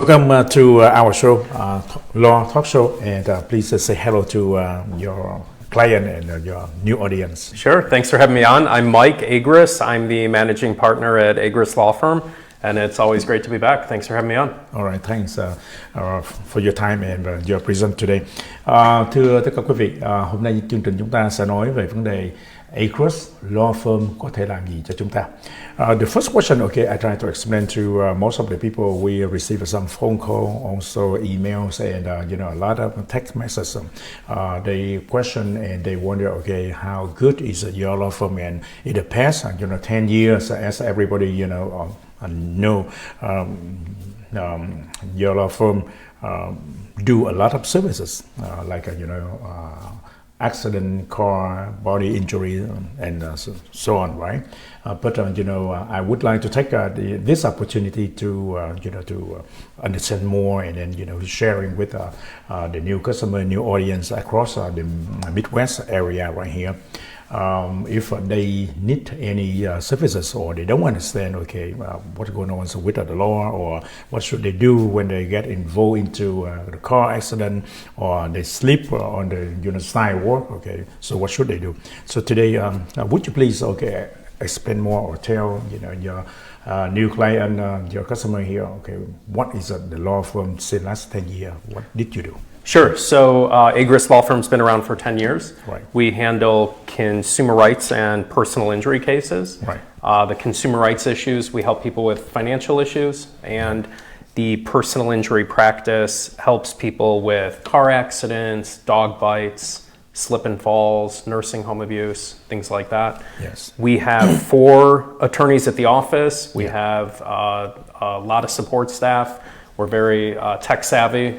Welcome to our show, Law Talk Show, and please say hello to your client and your new audience. Sure, thanks for having me on. I'm Mike Agruss. I'm the managing partner at Agruss Law Firm, and it's always great to be back. Thanks for having me on. All right, thanks for your time and your presence today. Thưa tất cả quý vị, hôm nay chương trình chúng ta sẽ nói về vấn đề Agruss Law Firm có thể làm gì cho chúng ta. The first question, okay, I try to explain to most of the people. We receive some phone call, also emails, and a lot of text messages. They question and they wonder, okay, how good is your law firm? And in the past, 10 years, as everybody, know, your law firm do a lot of services, like accident, car, body injury, and so on, right? But I would like to take this opportunity to understand more, and then sharing with the new customer, new audience across the Midwest area right here. If they need any services, or they don't understand, okay, what's going on with the law, or what should they do when they get involved into the car accident, or they slip on the sidewalk, okay, so what should they do? So today, would you please, okay, explain more or tell your new client, your customer here, okay, what is the law firm since last 10 years? What did you do? Sure. So Agruss Law Firm's been around for 10 years. Right. We handle consumer rights and personal injury cases. Right. The consumer rights issues, we help people with financial issues, and the personal injury practice helps people with car accidents, dog bites, slip and falls, nursing home abuse, things like that. Yes. We have 4 attorneys at the office. We have a lot of support staff. We're very tech savvy,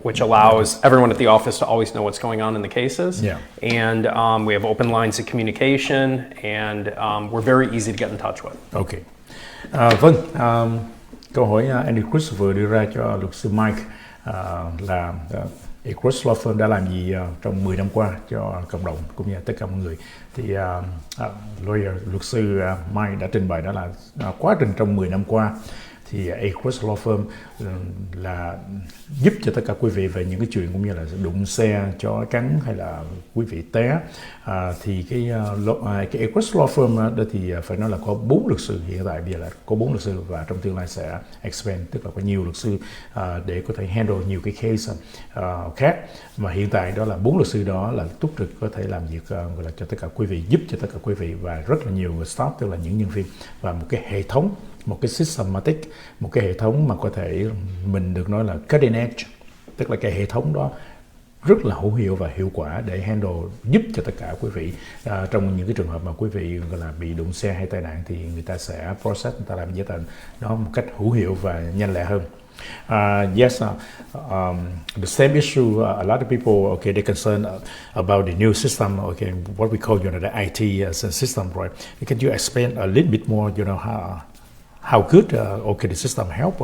which allows everyone at the office to always know what's going on in the cases. Yeah. And we have open lines of communication, and we're very easy to get in touch with. Okay. Câu hỏi Andy Cruz vừa đưa ra cho luật sư Mike là Agruss Law Firm đã làm gì trong 10 năm qua cho cộng đồng cũng như tất cả mọi người. Thì luật sư Mike đã trình bày đó là quá trình trong 10 năm qua thì Agruss Law Firm là giúp cho tất cả quý vị về những cái chuyện cũng như là đụng xe, chó cắn hay là quý vị té, thì cái Agruss Law Firm đó thì phải nói là có 4 luật sư, hiện tại bây giờ là có 4 luật sư, và trong tương lai sẽ expand, tức là có nhiều luật sư để có thể handle nhiều cái case khác, mà hiện tại đó là 4 luật sư đó là túc trực có thể làm việc gọi là cho tất cả quý vị, giúp cho tất cả quý vị, và rất là nhiều staff, tức là những nhân viên, và một cái hệ thống, một cái systematic, một cái hệ thống mà có thể mình được nói là cutting edge, tức là cái hệ thống đó rất là hữu hiệu và hiệu quả để handle, giúp cho tất cả quý vị trong những cái trường hợp mà quý vị gọi là bị đụng xe hay tai nạn, thì người ta sẽ process, người ta làm giấy tờ nó một cách hữu hiệu và nhanh lẹ hơn. The same issue. A lot of people, okay, they're concerned about the new system. Okay, what we call the IT system, right? Can you explain a little bit more? How good the system help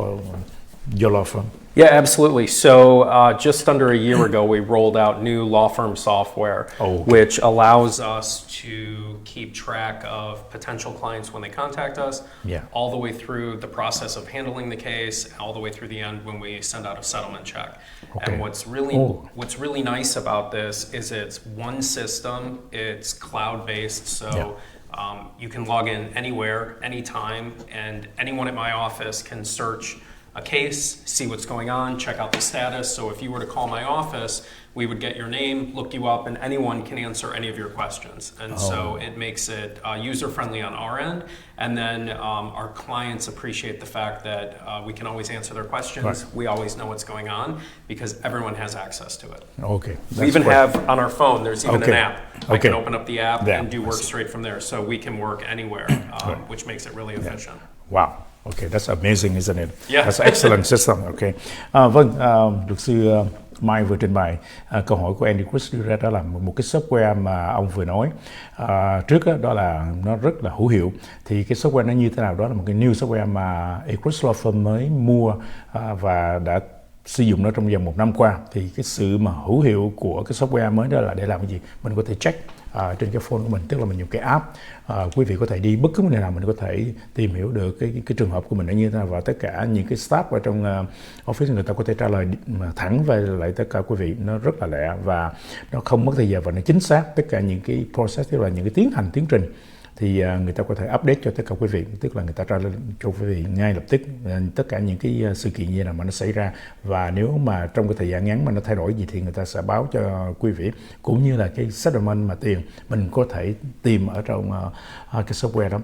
your law firm? Yeah, absolutely. So just under a year ago, we rolled out new law firm software, which allows us to keep track of potential clients when they contact us, all the way through the process of handling the case, all the way through the end when we send out a settlement check. Okay. And what's really nice about this is it's one system, it's cloud-based, so you can log in anywhere, anytime, and anyone at my office can search a case, see what's going on, check out the status. So if you were to call my office, we would get your name, look you up, and anyone can answer any of your questions. And so it makes it user-friendly on our end. And then our clients appreciate the fact that we can always answer their questions. Right. We always know what's going on because everyone has access to it. Okay. We even have on our phone, there's even an app. I can open up the app and do work straight from there. So we can work anywhere, which makes it really efficient. Wow. Okay, that's amazing, isn't it? Yeah. That's an excellent system. Okay. Luật sư Mike vừa trình bày câu hỏi của Andy Cruz đưa ra, đó là một cái software mà ông vừa nói trước đó là nó rất là hữu hiệu. Thì cái software nó như thế nào? Đó là một cái new software mà Agruss Law Firm mới mua và đã sử dụng nó trong vòng 1 năm qua, thì cái sự mà hữu hiệu của cái software mới đó là để làm cái gì? Mình có thể check trên cái phone của mình, tức là mình dùng cái app. Quý vị có thể đi bất cứ nơi nào, mình có thể tìm hiểu được cái trường hợp của mình nó như thế nào, và tất cả những cái staff ở trong office người ta có thể trả lời thẳng về lại tất cả quý vị. Nó rất là lẹ và nó không mất thời giờ và nó chính xác. Tất cả những cái process, tức là những cái tiến trình thì người ta có thể update cho tất cả quý vị, tức là người ta trả lời cho quý vị ngay lập tức tất cả những cái sự kiện như nào mà nó xảy ra, và nếu mà trong cái thời gian ngắn mà nó thay đổi gì thì người ta sẽ báo cho quý vị, cũng như là cái settlement mà tiền mình có thể tìm ở trong cái software đó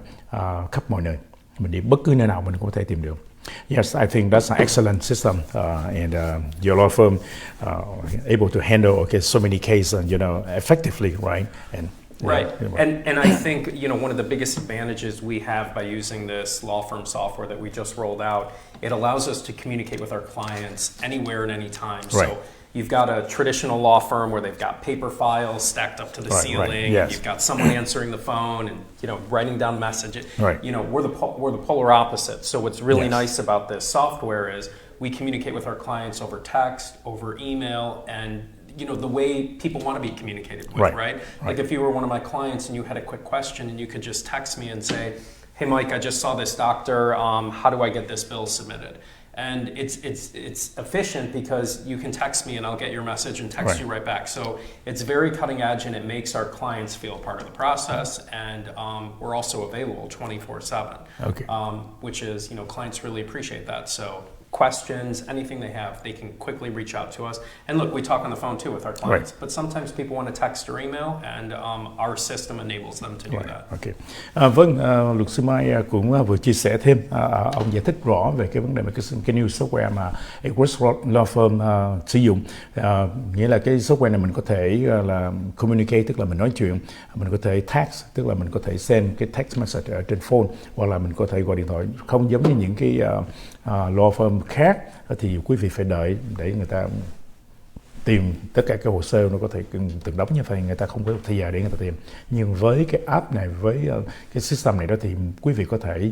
khắp mọi nơi, mình đi bất cứ nơi nào mình cũng có thể tìm được. Yes, I think that's an excellent system, and your law firm able to handle so many cases, effectively, right? Right. And I think, one of the biggest advantages we have by using this law firm software that we just rolled out, it allows us to communicate with our clients anywhere and anytime. Right. So you've got a traditional law firm where they've got paper files stacked up to the ceiling. Right. Yes. You've got someone answering the phone and, writing down messages. Right. We're the polar opposite. So what's really Yes. nice about this software is we communicate with our clients over text, over email, and the way people want to be communicated with, right? Like if you were one of my clients and you had a quick question and you could just text me and say, hey Mike, I just saw this doctor, how do I get this bill submitted? And it's efficient because you can text me and I'll get your message and text you right back. So it's very cutting edge and it makes our clients feel part of the process, and we're also available 24/7, which is, clients really appreciate that. So questions, anything they have, they can quickly reach out to us. And look, we talk on the phone too with our clients, but sometimes people want to text or email, and our system enables them to do that. Okay. Vâng, luật sư Mai cũng vừa chia sẻ thêm, ông giải thích rõ về cái vấn đề mà cái new software mà Agruss Law Firm sử dụng. Nghĩa là cái software này mình có thể là communicate, tức là mình nói chuyện, mình có thể text, tức là mình có thể send cái text message ở trên phone, hoặc là mình có thể gọi điện thoại, không giống như những cái law firm khác thì quý vị phải đợi để người ta tìm tất cả cái hồ sơ, nó có thể từng đống như vậy, người ta không có thời giờ để người ta tìm. Nhưng với cái app này, với cái system này đó, thì quý vị có thể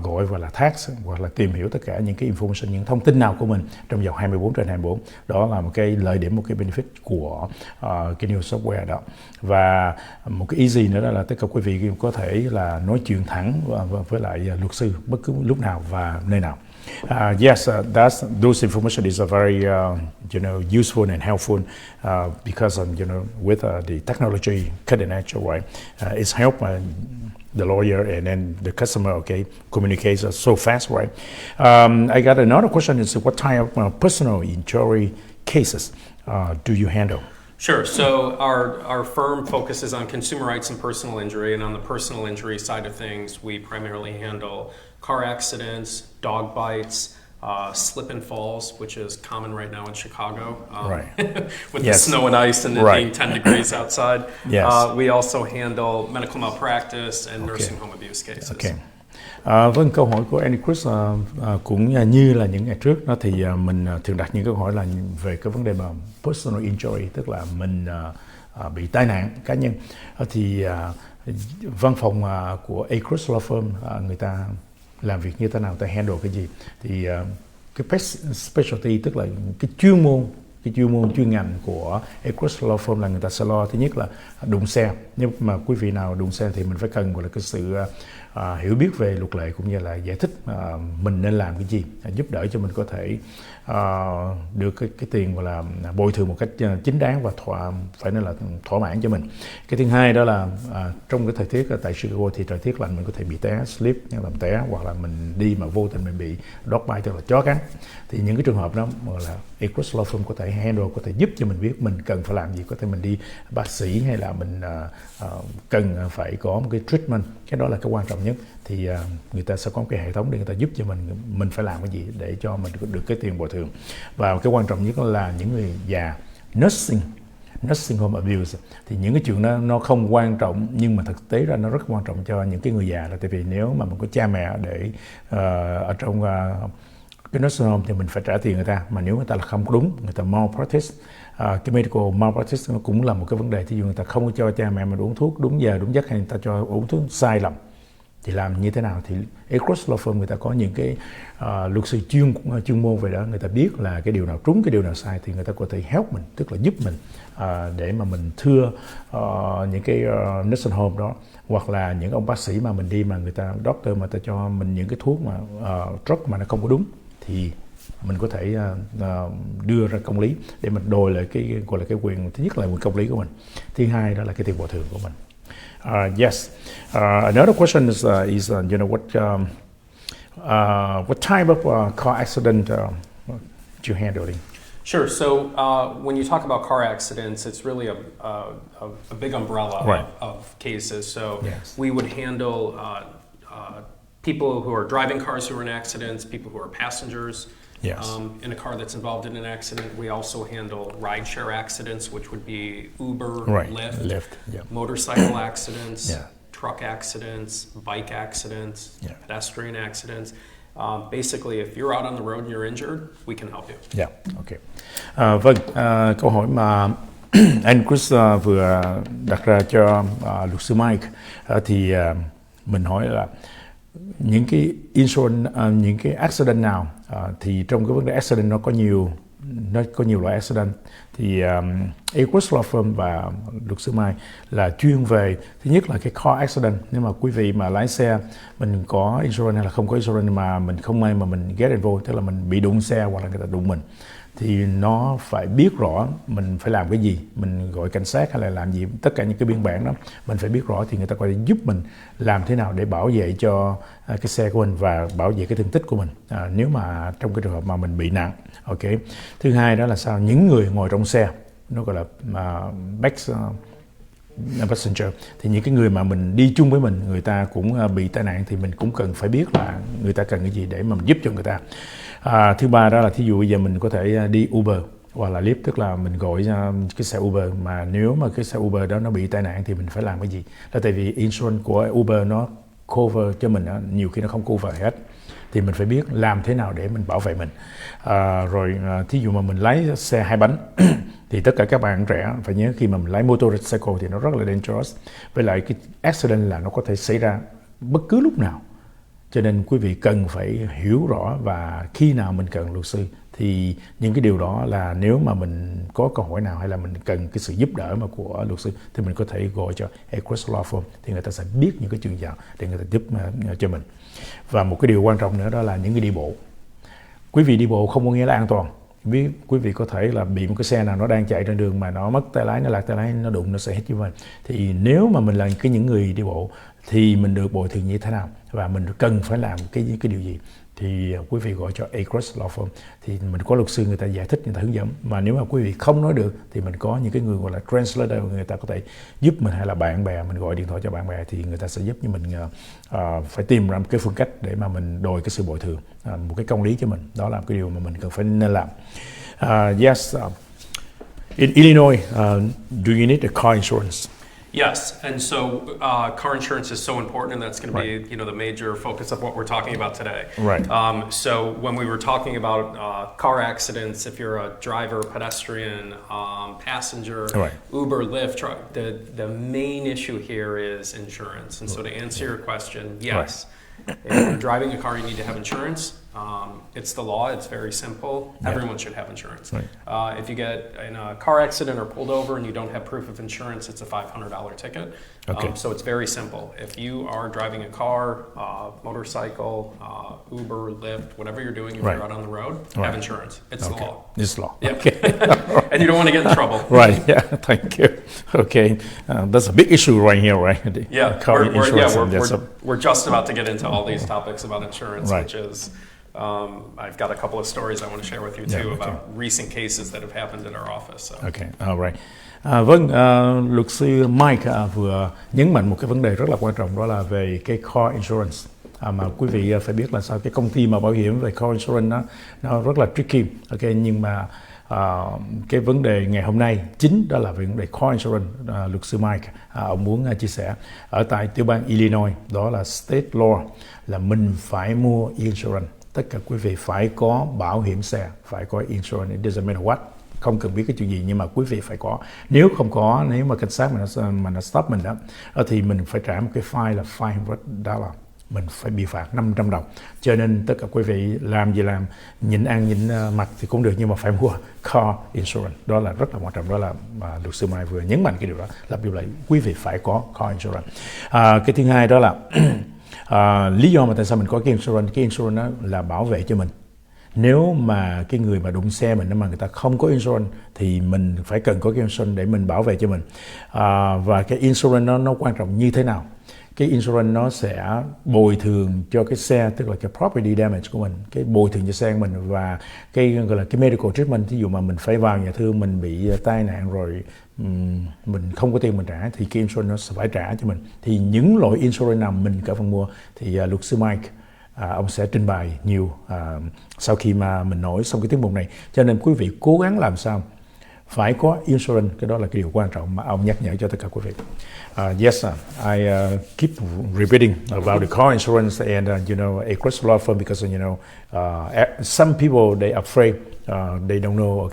gọi và là text hoặc là tìm hiểu tất cả những cái information, những thông tin nào của mình trong vòng 24/24. Đó là một cái lợi điểm, một cái benefit của cái new software đó. Và một cái easy nữa đó là tất cả quý vị có thể là nói chuyện thẳng với lại luật sư bất cứ lúc nào và nơi nào. Yes, those information is a very useful and helpful because with the technology cutting edge, right? It's help the lawyer and then the customer, communicates so fast, right? I got another question: is what type of personal injury cases do you handle? Sure. So our firm focuses on consumer rights and personal injury, and on the personal injury side of things, we primarily handle car accidents, dog bites, slip and falls, which is common right now in Chicago, with the snow and ice and it being 10 degrees outside. Yes. We also handle medical malpractice and nursing home abuse cases. Vâng, câu hỏi của Agruss cũng như là những ngày trước đó, thì mình thường đặt những câu hỏi là về cái vấn đề mà personal injury, tức là mình bị tai nạn cá nhân. Thì văn phòng của Agruss Law Firm, người ta làm việc như thế nào, ta handle cái gì? Thì cái specialty, tức là cái chuyên môn chuyên ngành của Agruss Law Firm là người ta sẽ lo, thứ nhất là đụng xe. Nếu mà quý vị nào đụng xe thì mình phải cần gọi là cái sự hiểu biết về luật lệ, cũng như là giải thích mình nên làm cái gì, giúp đỡ cho mình có thể được cái tiền gọi là bồi thường một cách chính đáng và phải nói là thỏa mãn cho mình. Cái thứ hai đó là trong cái thời tiết tại Chicago thì thời tiết lạnh, mình có thể bị té, slip, làm té, hoặc là mình đi mà vô tình mình bị dog bite, tức là chó cắn. Thì những cái trường hợp đó là Agruss Law Firm có thể handle, có thể giúp cho mình biết mình cần phải làm gì, có thể mình đi bác sĩ hay là mình cần phải có một cái treatment. Cái đó là cái quan trọng nhất. Thì người ta sẽ có một cái hệ thống để người ta giúp cho mình phải làm cái gì để cho mình được cái tiền bồi thường. Và cái quan trọng nhất là những người già, nursing home abuse, thì những cái chuyện đó nó không quan trọng, nhưng mà thực tế ra nó rất quan trọng cho những cái người già, là tại vì nếu mà mình có cha mẹ để ở trong cái nursing home thì mình phải trả tiền người ta, mà nếu người ta là không có đúng, người ta malpractice, cái medical malpractice nó cũng là một cái vấn đề. Thí dụ người ta không có cho cha mẹ mình uống thuốc đúng giờ đúng giấc, hay người ta cho uống thuốc sai lầm, Thì làm như thế nào? Thì Agruss Law Firm người ta có những cái luật sư chuyên môn về đó, người ta biết là cái điều nào trúng, cái điều nào sai, thì người ta có thể help mình, tức là giúp mình để mà mình thưa những cái nursing home đó, hoặc là những ông bác sĩ mà mình đi mà người ta doctor mà ta cho mình những cái thuốc mà drug mà nó không có đúng, thì mình có thể đưa ra công lý để mình đòi lại cái gọi là cái quyền, thứ nhất là quyền công lý của mình, thứ hai đó là cái tiền bồi thường của mình. Yes. Another question is you know what type of car accident you handling? Sure. So when you talk about car accidents, it's really a big umbrella right. of cases. So yes. we would handle people who are driving cars who are in accidents, people who are passengers yes. In a car that's involved in an accident. We also handle rideshare accidents, which would be Uber, right. Lyft, yeah. motorcycle accidents, yeah. truck accidents, bike accidents, yeah. pedestrian accidents. Basically, if you're out on the road and you're injured, we can help you. Yeah, okay. Vâng, câu hỏi mà anh Chris vừa đặt ra cho luật sư Mike thì mình hỏi là những cái insurance, những cái accident nào, thì trong cái vấn đề accident nó có nhiều loại accident, thì Agruss Law Firm và luật sư Mai là chuyên về, thứ nhất là cái car accident. Nếu mà quý vị mà lái xe mình có insurance hay là không có insurance mà mình không may mà mình get involved, tức là mình bị đụng xe hoặc là người ta đụng mình, thì nó phải biết rõ mình phải làm cái gì, mình gọi cảnh sát hay là làm gì, tất cả những cái biên bản đó mình phải biết rõ, thì người ta có thể giúp mình làm thế nào để bảo vệ cho cái xe của mình và bảo vệ cái thương tích của mình nếu mà trong cái trường hợp mà mình bị nặng. Ok. Thứ hai đó là sao, những người ngồi trong xe, nó gọi là passenger, thì những cái người mà mình đi chung với mình, người ta cũng bị tai nạn, thì mình cũng cần phải biết là người ta cần cái gì để mà mình giúp cho người ta. Thứ ba đó là thí dụ bây giờ mình có thể đi Uber hoặc là Lyft, tức là mình gọi cái xe Uber, mà nếu mà cái xe Uber đó nó bị tai nạn thì mình phải làm cái gì? Là tại vì insurance của Uber nó cover cho mình, nhiều khi nó không cover hết, thì mình phải biết làm thế nào để mình bảo vệ mình. Rồi thí dụ mà mình lái xe hai bánh thì tất cả các bạn trẻ phải nhớ, khi mà mình lái motorcycle thì nó rất là dangerous, với lại cái accident là nó có thể xảy ra bất cứ lúc nào, cho nên quý vị cần phải hiểu rõ và khi nào mình cần luật sư. Thì những cái điều đó là nếu mà mình có câu hỏi nào hay là mình cần cái sự giúp đỡ mà của luật sư thì mình có thể gọi cho Agruss Law Firm, thì người ta sẽ biết những cái chuyên gia để người ta giúp cho mình. Và một cái điều quan trọng nữa đó là những người đi bộ. Quý vị đi bộ không có nghĩa là an toàn. Quý vị có thể là bị một cái xe nào nó đang chạy trên đường mà nó mất tay lái, nó lạc tay lái, nó đụng, nó sẽ hit như vậy. Thì nếu mà mình là những người đi bộ thì mình được bồi thường như thế nào và mình cần phải làm cái điều gì, thì quý vị gọi cho Agruss Law Firm, thì mình có luật sư người ta giải thích, người ta hướng dẫn. Mà nếu mà quý vị không nói được thì mình có những cái người gọi là translator, người ta có thể giúp mình, hay là bạn bè mình gọi điện thoại cho bạn bè thì người ta sẽ giúp như mình phải tìm ra một cái phương cách để mà mình đòi cái sự bồi thường, một cái công lý cho mình. Đó là một cái điều mà mình cần phải nên làm. In Illinois, do you need a car insurance? Yes, and so car insurance is so important, and that's going to right. be, the major focus of what we're talking about today. Right. So when we were talking about car accidents, if you're a driver, pedestrian, passenger, right. Uber, Lyft, truck, the main issue here is insurance. And so to answer your question, yes, right. If you're driving a car, you need to have insurance. It's the law. It's very simple. Yeah. Everyone should have insurance. Right. If you get in a car accident or pulled over and you don't have proof of insurance, it's a $500 ticket. Okay. So it's very simple. If you are driving a car, motorcycle, Uber, Lyft, whatever you're doing, if right. you're out on the road, right. have insurance. It's okay. the law. It's law. Yeah. Okay. And you don't want to get in trouble. Right. Yeah. Thank you. Okay. That's a big issue right here, right? Yeah. Car insurance. We're just about to get into all these topics about insurance, right. which is. I've got a couple of stories I want to share with you too about recent cases that have happened in our office. So. Okay, all right. Vâng, luật sư Mike vừa nhấn mạnh một cái vấn đề rất là quan trọng, đó là về cái car insurance. Mà quý vị phải biết là sao cái công ty mà bảo hiểm về car insurance nó rất là tricky. Ok, nhưng mà cái vấn đề ngày hôm nay chính đó là về vấn đề car insurance. Luật sư Mike ông muốn chia sẻ ở tại tiểu bang Illinois, đó là state law, là mình phải mua insurance. Tất cả quý vị phải có bảo hiểm xe, phải có insurance, it doesn't matter what, không cần biết cái chuyện gì nhưng mà quý vị phải có. Nếu không có, nếu mà cảnh sát mà nó stop mình đó thì mình phải trả một cái fine là $500. mình phải bị phạt 500 đồng. Cho nên tất cả quý vị làm gì làm, nhịn ăn nhịn mặc thì cũng được, nhưng mà phải mua car insurance. Đó là rất là quan trọng, đó là mà luật sư Mai vừa nhấn mạnh cái điều đó, lặp đi lại quý vị phải có car insurance. Cái thứ hai đó là lý do mà tại sao mình có cái insurance đó là bảo vệ cho mình. Nếu mà cái người mà đụng xe mình mà người ta không có insurance thì mình phải cần có cái insurance để mình bảo vệ cho mình. Và cái insurance nó quan trọng như thế nào? Cái insurance nó sẽ bồi thường cho cái xe, tức là cái property damage của mình, cái bồi thường cho xe của mình, và cái gọi là cái medical treatment. Ví dụ mà mình phải vào nhà thương, mình bị tai nạn rồi mình không có tiền mình trả thì cái insurance nó sẽ phải trả cho mình. Thì những loại insurance nào mình cần phải mua thì luật sư Mike ông sẽ trình bày nhiều sau khi mà mình nói xong cái tiết mục này. Cho nên quý vị cố gắng làm sao phải có insurance, cái đó là cái điều quan trọng mà ông nhắc nhở cho tất cả quý vị. Yes, I keep repeating about the car insurance and Agruss law firm because some people they are afraid. They don't know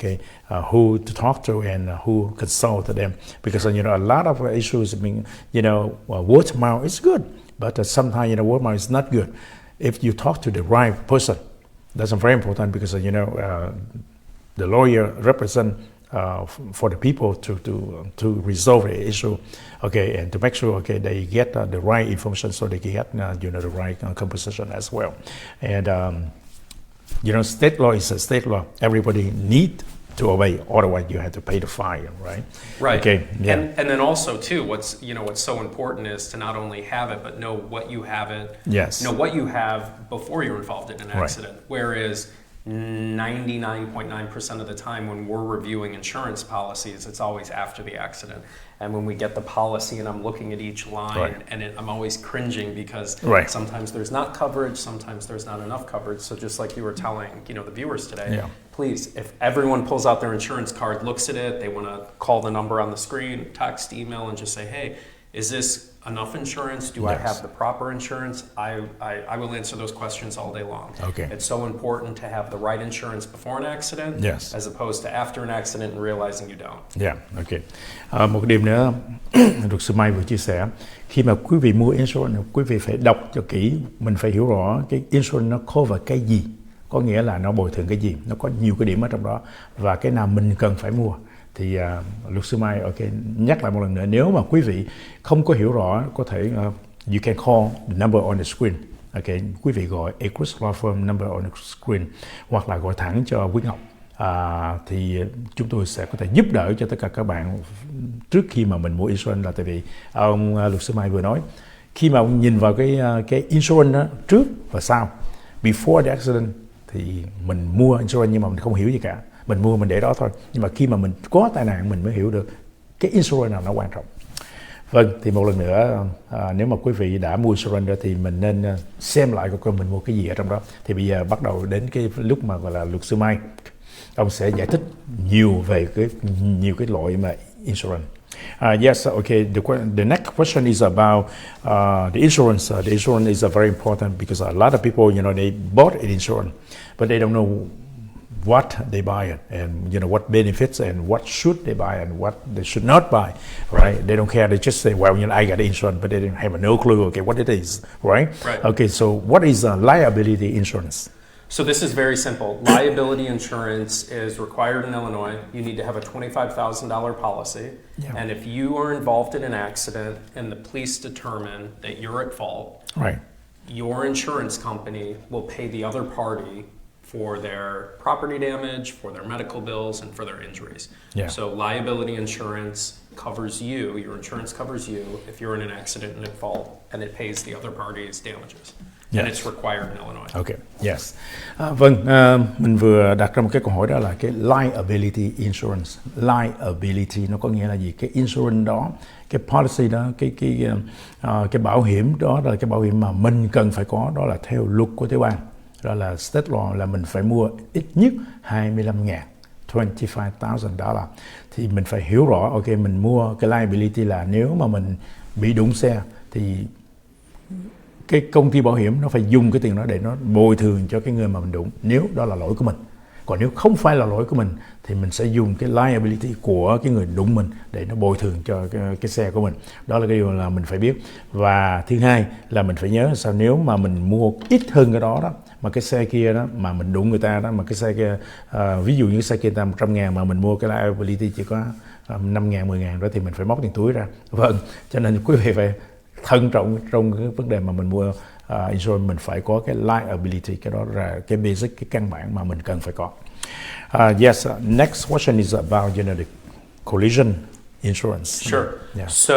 who to talk to and who consult them because a lot of issues. I mean, word of mouth is good, but sometimes word of mouth is not good. If you talk to the right person, that's very important because the lawyer represent for the people to resolve the issue, and to make sure they get the right information so they can get the right compensation as well. And state law is a state law. Everybody need to obey, otherwise you have to pay the fine, right? Right. Okay. Yeah. And then also too, what's so important is to not only have it, but know what you have it. Yes. Know what you have before you're involved in an accident. Right. Whereas 99.9% of the time when we're reviewing insurance policies, it's always after the accident. And when we get the policy and I'm looking at each line, and I'm always cringing because sometimes there's not coverage, sometimes there's not enough coverage. So just like you were telling, the viewers today, please, if everyone pulls out their insurance card, looks at it, they want to call the number on the screen, text, email, and just say, hey, is this enough insurance? Do I have the proper insurance? I will answer those questions all day long. Okay. It's so important to have the right insurance before an accident as opposed to after an accident and realizing you don't. Yeah, okay. Một điểm nữa, luật sư Mai vừa chia sẻ, khi mà quý vị mua insurance, quý vị phải đọc cho kỹ, mình phải hiểu rõ cái insurance nó cover cái gì, có nghĩa là nó bồi thường cái gì, nó có nhiều cái điểm ở trong đó và cái nào mình cần phải mua. Thì luật sư Mai nhắc lại một lần nữa, nếu mà quý vị không có hiểu rõ, có thể you can call the number on the screen. Quý vị gọi Agruss Law Firm number on the screen hoặc là gọi thẳng cho Quý Ngọc. Thì chúng tôi sẽ có thể giúp đỡ cho tất cả các bạn trước khi mà mình mua insurance. Là tại vì ông luật sư Mai vừa nói, khi mà ông nhìn vào cái insurance đó trước và sau, before the accident, thì mình mua insurance nhưng mà mình không hiểu gì cả. Mình mua mình để đó thôi, nhưng mà khi mà mình có tai nạn mình mới hiểu được cái insurance nào nó quan trọng. Vâng, thì một lần nữa, nếu mà quý vị đã mua insurance thì mình nên xem lại coi mình mua cái gì ở trong đó. Thì bây giờ bắt đầu đến cái lúc mà gọi là luật sư Mai, ông sẽ giải thích nhiều về nhiều cái loại mà insurance. Yes, okay. The next question is about the insurance. The insurance is very important because a lot of people, they bought an insurance, but they don't know what they buy and what benefits and what should they buy and what they should not buy, right? They don't care. They just say, well, I got insurance, but they didn't have no clue, what it is, right? Okay, so what is liability insurance? So this is very simple. Liability insurance is required in Illinois. You need to have a $25,000 policy. Yeah. And if you are involved in an accident and the police determine that you're at fault, your insurance company will pay the other party for their property damage, for their medical bills, and for their injuries. Yeah. So liability insurance covers you, your insurance covers you if you're in an accident and at fault, and it pays the other party's damages. Yes. And it's required in Illinois. Okay, yes. Mình vừa đặt ra một cái câu hỏi, đó là cái liability insurance. Liability nó có nghĩa là gì? Cái insurance đó, cái policy đó, cái bảo hiểm đó là cái bảo hiểm mà mình cần phải có, đó là theo luật của tiểu bang. Đó là state law, là mình phải mua ít nhất $25,000. Thì mình phải hiểu rõ, mình mua cái liability là nếu mà mình bị đụng xe thì cái công ty bảo hiểm nó phải dùng cái tiền đó để nó bồi thường cho cái người mà mình đụng, nếu đó là lỗi của mình. Còn nếu không phải là lỗi của mình thì mình sẽ dùng cái liability của cái người đụng mình để nó bồi thường cho cái xe của mình. Đó là cái điều là mình phải biết. Và thứ hai là mình phải nhớ sao nếu mà mình mua ít hơn cái đó mà cái xe kia đó mà mình đụng người ta đó, mà cái xe kia ví dụ như cái xe kia ta 100.000 mà mình mua cái liability chỉ có 5.000, 10.000 đó thì mình phải móc tiền túi ra. Vâng, cho nên quý vị phải thận trọng trong cái vấn đề mà mình mua insurance. Mình phải có cái liability, cái đó là cái basic, cái căn bản mà mình cần phải có. Yes, next question is about the collision insurance. Sure. Yeah. So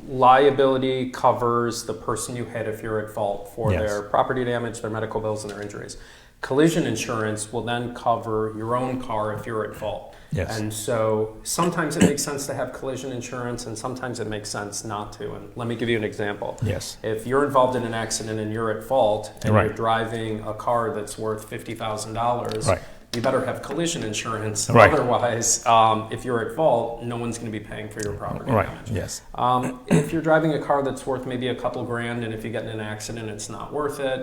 liability covers the person you hit if you're at fault for Yes. their property damage, their medical bills, and their injuries. Collision insurance will then cover your own car if you're at fault. Yes. And so sometimes it makes sense to have collision insurance and sometimes it makes sense not to. And let me give you an example. Yes. If you're involved in an accident and you're at fault and Right. you're driving a car that's worth $50,000, Right. you better have collision insurance. Right. Otherwise, if you're at fault, no one's going to be paying for your property Right. damage. Yes. If you're driving a car that's worth maybe a couple grand, and if you get in an accident, it's not worth it.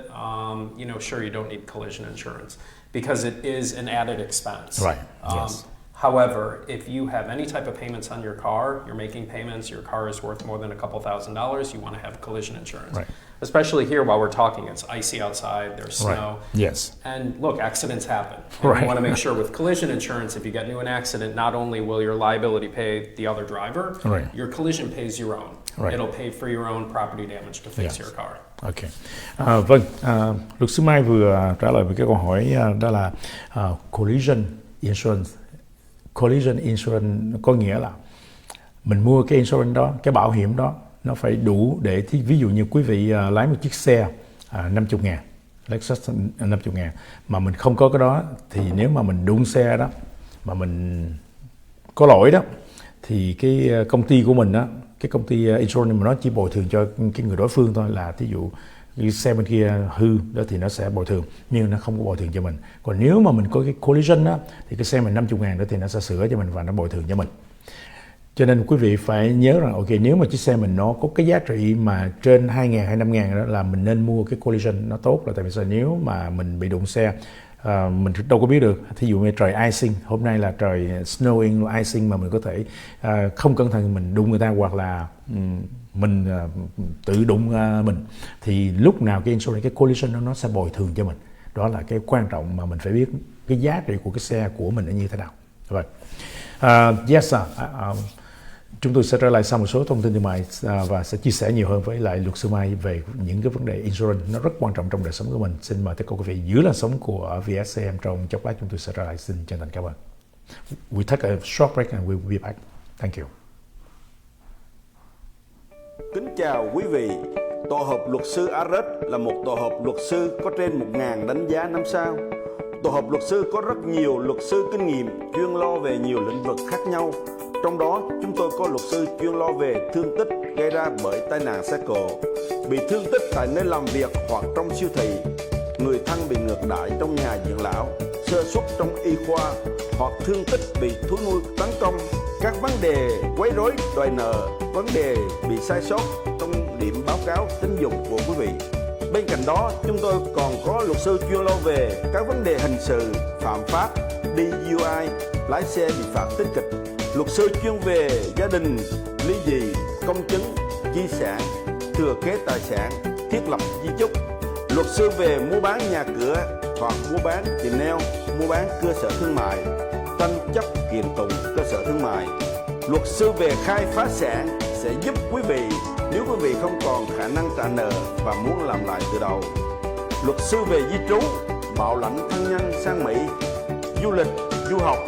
Sure, you don't need collision insurance because it is an added expense. Right. Yes. However, if you have any type of payments on your car, you're making payments, your car is worth more than a couple $1,000s, you want to have collision insurance. Right. Especially here while we're talking, it's icy outside, there's snow. Right. Yes. And look, accidents happen. And Right. you want to make sure with collision insurance, if you get into an accident, not only will your liability pay the other driver, Right. your collision pays your own. Right. It'll pay for your own property damage to fix Yes. your car. Ok. Vâng, luật sư Mai vừa trả lời về cái câu hỏi đó là collision insurance. Collision insurance có nghĩa là mình mua cái insurance đó, cái bảo hiểm đó nó phải đủ để ví dụ như quý vị lái một chiếc xe 50.000, Lexus 50.000 mà mình không có cái đó thì nếu mà mình đụng xe đó mà mình có lỗi đó thì cái công ty của mình đó, cái công ty insurance mà nó chỉ bồi thường cho cái người đối phương thôi, là ví dụ cái xe bên kia hư đó thì nó sẽ bồi thường, nhưng nó không có bồi thường cho mình. Còn nếu mà mình có cái collision đó thì cái xe mình 50.000 đó thì nó sẽ sửa cho mình và nó bồi thường cho mình. Cho nên quý vị phải nhớ rằng ok, nếu mà chiếc xe mình nó có cái giá trị mà trên 2.000 hay 5.000 đó là mình nên mua cái collision nó tốt, là tại vì sao nếu mà mình bị đụng xe mình đâu có biết được, thí dụ như trời icing, hôm nay là trời snowing, icing mà mình có thể không cẩn thận mình đụng người ta, hoặc là mình tự đụng mình, thì lúc nào cái insurance, cái collision nó sẽ bồi thường cho mình. Đó là cái quan trọng mà mình phải biết cái giá trị của cái xe của mình là như thế nào. Vậy. Yes sir. Chúng tôi sẽ trở lại sau một số thông tin thương mại và sẽ chia sẻ nhiều hơn với lại luật sư Mai về những cái vấn đề insurance nó rất quan trọng trong đời sống của mình. Xin mời tất cả quý vị giữ làn sóng của VSM trong chốc lát, chúng tôi sẽ trở lại. Xin chân thành cảm ơn. We take a short break and we will be back. Thank you. Kính chào quý vị. Tổ hợp luật sư Agruss là một tổ hợp luật sư có trên 1.000 đánh giá 5 sao. Tổ hợp luật sư có rất nhiều luật sư kinh nghiệm chuyên lo về nhiều lĩnh vực khác nhau. Trong đó, chúng tôi có luật sư chuyên lo về thương tích gây ra bởi tai nạn xe cộ, bị thương tích tại nơi làm việc hoặc trong siêu thị, người thân bị ngược đãi trong nhà dưỡng lão, sơ suất trong y khoa hoặc thương tích bị thú nuôi tấn công, các vấn đề quấy rối đòi nợ, vấn đề bị sai sót trong điểm báo cáo tín dụng của quý vị. Bên cạnh đó, chúng tôi còn có luật sư chuyên lo về các vấn đề hình sự, phạm pháp, DUI, lái xe bị phạt tích kịch, luật sư chuyên về gia đình, ly dị, công chứng, di sản, thừa kế tài sản, thiết lập di chúc, luật sư về mua bán nhà cửa hoặc mua bán tiệm nail, mua bán cơ sở thương mại, tranh chấp kiện tụng cơ sở thương mại. Luật sư về khai phá sản sẽ giúp quý vị nếu quý vị không còn khả năng trả nợ và muốn làm lại từ đầu. Luật sư về di trú, bảo lãnh thân nhân sang Mỹ, du lịch, du học,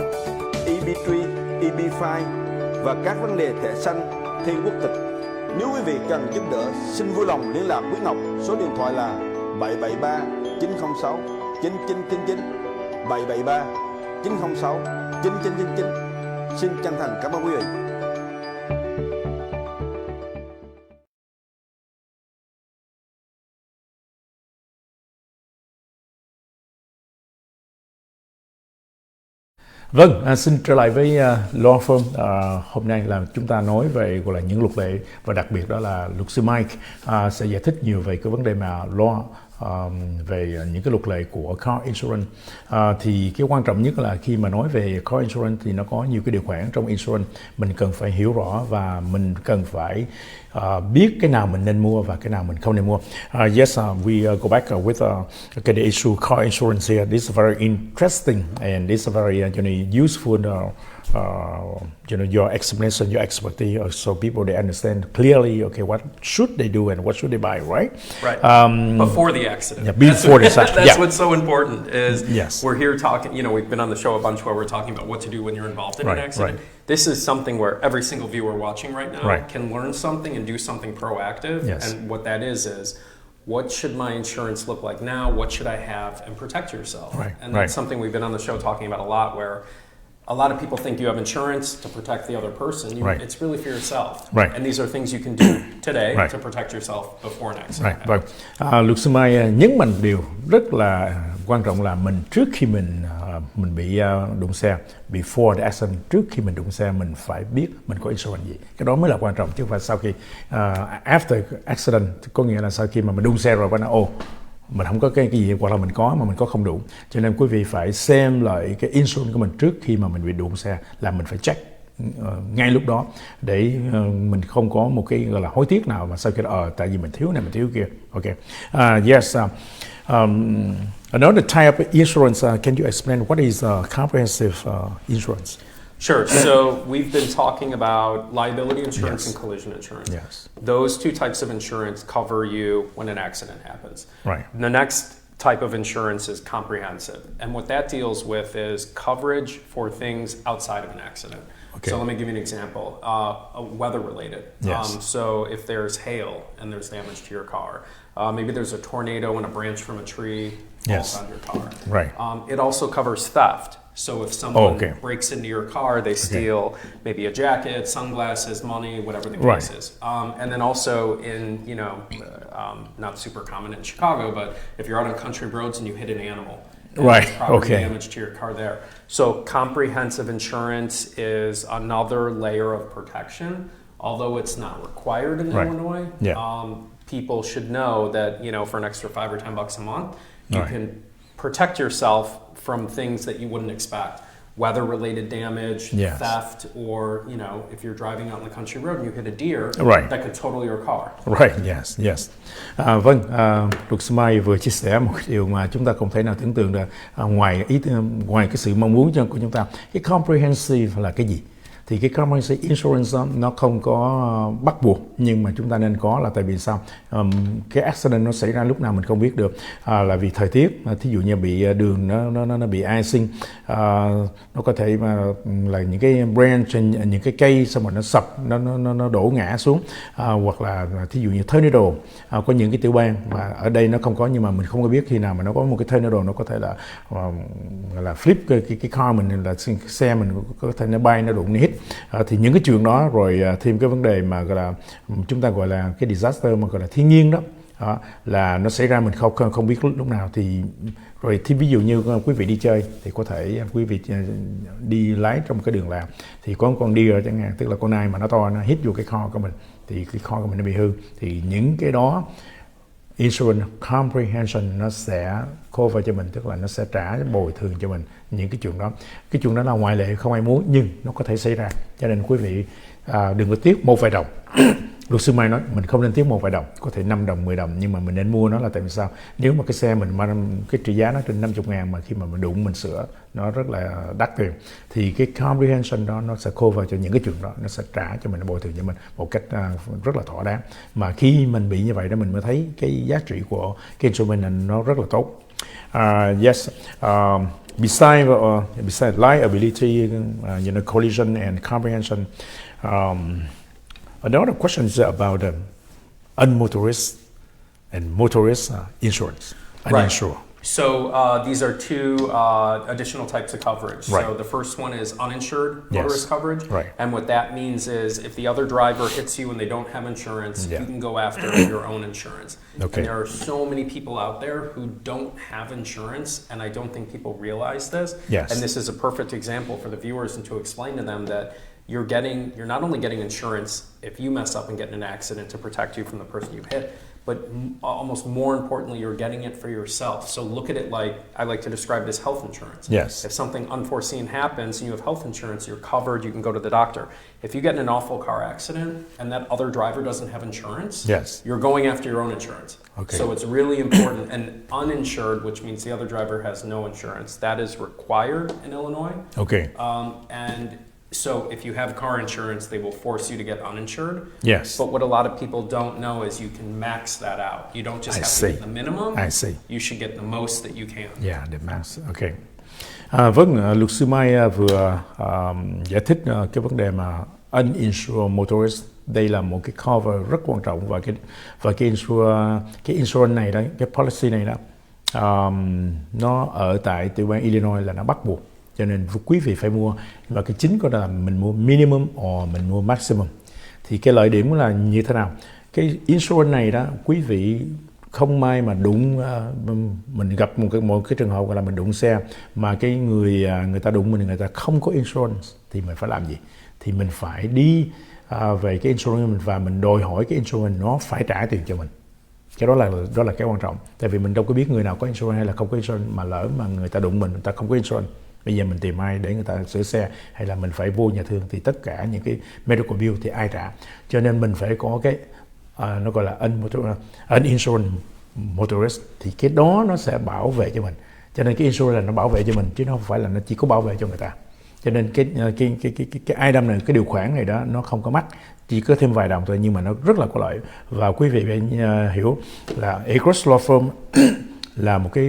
EB3, EB5 và các vấn đề thẻ xanh, thi quốc tịch. Nếu quý vị cần giúp đỡ, xin vui lòng liên lạc với Ngọc. Số điện thoại là 773 906 9999, 773 906 9999. Xin chân thành cảm ơn quý vị. Vâng, xin trở lại với Law Firm. Hôm nay là chúng ta nói về gọi là những luật lệ, và đặc biệt đó là luật sư Mike sẽ giải thích nhiều về cái vấn đề mà Law về những cái luật lệ của car insurance. Thì cái quan trọng nhất là khi mà nói về car insurance thì nó có nhiều cái điều khoản trong insurance mình cần phải hiểu rõ và mình cần phải biết cái nào mình nên mua và cái nào mình không nên mua. We go back with the issue car insurance here. This is very interesting and this is very useful. Your explanation, your expertise, so people they understand clearly. Okay, what should they do and what should they buy, right? Right. Before the accident. Yeah, before the accident. That's what's so important. Is yes. We're here talking. We've been on the show a bunch where we're talking about what to do when you're involved in an accident. Right. This is something where every single viewer watching right now right. can learn something and do something proactive. Yes. And what that is what should my insurance look like now? What should I have? And protect yourself. Right. And that's something we've been on the show talking about a lot, where a lot of people think you have insurance to protect the other person. It's really for yourself. Right. And these are things you can do today to protect yourself before an accident. Right. Vâng. Luật sư Mai nhấn mạnh điều rất là quan trọng là mình trước khi mình bị đụng xe, before the accident, trước khi mình đụng xe mình phải biết mình có insurance gì. Cái đó mới là quan trọng chứ không phải sau khi after accident, có nghĩa là sau khi mà mình đụng xe rồi và nó mình không có cái gì hoặc là mình có mà mình có không đủ, cho nên quý vị phải xem lại cái insurance của mình trước khi mà mình bị đụng xe, là mình phải check ngay lúc đó để mình không có một cái gọi là hối tiếc nào mà sau khi tại vì mình thiếu này mình thiếu kia. Okay. Another type of insurance, can you explain what is comprehensive insurance? Sure. So we've been talking about liability insurance and collision insurance. Yes. Those two types of insurance cover you when an accident happens. Right. The next type of insurance is comprehensive. And what that deals with is coverage for things outside of an accident. Okay. So let me give you an example. Weather related. Yes. So if there's hail and there's damage to your car, maybe there's a tornado and a branch from a tree falls on your car. Right. It also covers theft. So if someone breaks into your car, they steal maybe a jacket, sunglasses, money, whatever the case is. And then also in, not super common in Chicago, but if you're out on country roads and you hit an animal, right, property damage to your car there. So comprehensive insurance is another layer of protection, although it's not required in Illinois. People should know that, for an extra $5 or $10 a month, you can protect yourself from things that you wouldn't expect. Weather-related damage, theft, or, if you're driving out on the country road and you hit a deer, that could total your car. Right, yes. Luật sư Mai vừa chia sẻ một điều mà chúng ta không thể nào tưởng tượng được, ngoài cái sự mong muốn của chúng ta. Cái comprehensive là cái gì? Thì cái comprehensive insurance nó không có bắt buộc, nhưng mà chúng ta nên có là tại vì sao? Cái accident nó xảy ra lúc nào mình không biết được, là vì thời tiết, thí dụ như bị đường nó bị icing, nó có thể mà là những cái branch, những cái cây xong rồi nó sập, nó đổ ngã xuống, hoặc là thí dụ như tornado, có những cái tiểu bang mà ở đây nó không có, nhưng mà mình không có biết khi nào mà nó có một cái tornado, nó có thể là flip cái car mình, là xe mình có thể nó bay, nó đụng, nó hit. Thì những cái chuyện đó, rồi thêm cái vấn đề mà gọi là chúng ta gọi là cái disaster mà gọi là thiên nhiên đó, là nó xảy ra mình không biết lúc nào. Thì rồi thì ví dụ như quý vị đi chơi thì có thể quý vị đi lái trong cái đường làng thì có con deer chẳng hạn, tức là con nai mà nó to, nó hit vô cái kho của mình thì cái kho của mình nó bị hư, thì những cái đó insurance comprehension nó sẽ cover cho mình, tức là nó sẽ trả bồi thường cho mình những cái chuyện đó. Cái chuyện đó là ngoại lệ, không ai muốn, nhưng nó có thể xảy ra, cho nên quý vị đừng có tiếc một vài đồng. Luật sư Mai nói mình không nên tiếc một vài đồng, có thể 5 đồng, 10 đồng, nhưng mà mình nên mua nó là tại vì sao? Nếu mà cái xe mình mà cái trị giá nó trên 50.000 mà khi mà mình đụng mình sửa nó rất là đắt tiền, thì cái comprehension đó nó sẽ cover cho những cái chuyện đó, nó sẽ trả cho mình, nó bồi thường cho mình một cách rất là thỏa đáng. Mà khi mình bị như vậy đó mình mới thấy cái giá trị của cái insurance nó rất là tốt. Besides liability, collision and comprehension, another question is about unmotorist and motorist insurance. Uninsured. So these are two additional types of coverage. So the first one is uninsured motorist coverage. And what that means is if the other driver hits you and they don't have insurance, you can go after your own insurance. And there are so many people out there who don't have insurance, and I don't think people realize this. And this is a perfect example for the viewers and to explain to them that you're not only getting insurance if you mess up and get in an accident to protect you from the person you hit, but almost more importantly, you're getting it for yourself. So look at it like, I like to describe it as health insurance. Yes. If something unforeseen happens and you have health insurance, you're covered, you can go to the doctor. If you get in an awful car accident and that other driver doesn't have insurance, Yes. you're going after your own insurance. Okay. So it's really important. And uninsured, which means the other driver has no insurance, that is required in Illinois. Okay. And so if you have car insurance, they will force you to get uninsured. Yes. But what a lot of people don't know is you can max that out. You don't just I have see. to get the minimum. I see. You should get the most that you can. Yeah, the max. Okay. Vâng, luật sư Mai vừa giải thích cái vấn đề mà uninsured motorist. Đây là một cái cover rất quan trọng và cái insurance này đó, cái policy này đó, nó ở tại tiểu bang Illinois là nó bắt buộc. Cho nên quý vị phải mua, và cái chính của nó là mình mua minimum hoặc mình mua maximum. Thì cái lợi điểm là như thế nào? Cái insurance này đó, quý vị không may mà đụng, mình gặp một cái trường hợp là mình đụng xe mà cái người ta đụng mình, người ta không có insurance thì mình phải làm gì? Thì mình phải đi về cái insurance mình và mình đòi hỏi cái insurance nó phải trả tiền cho mình. Cái đó là cái quan trọng. Tại vì mình đâu có biết người nào có insurance hay là không có insurance, mà lỡ mà người ta đụng mình, người ta không có insurance, bây giờ mình tìm ai để người ta sửa xe hay là mình phải vô nhà thương, thì tất cả những cái medical bill thì ai trả? Cho nên mình phải có cái nó gọi là uninsured motorist, thì cái đó nó sẽ bảo vệ cho mình. Cho nên cái insurance là nó bảo vệ cho mình chứ nó không phải là nó chỉ có bảo vệ cho người ta. Cho nên cái item này, cái điều khoản này đó, nó không có mắc, chỉ có thêm vài đồng thôi, nhưng mà nó rất là có lợi. Và quý vị phải hiểu là Agruss Law Firm là một cái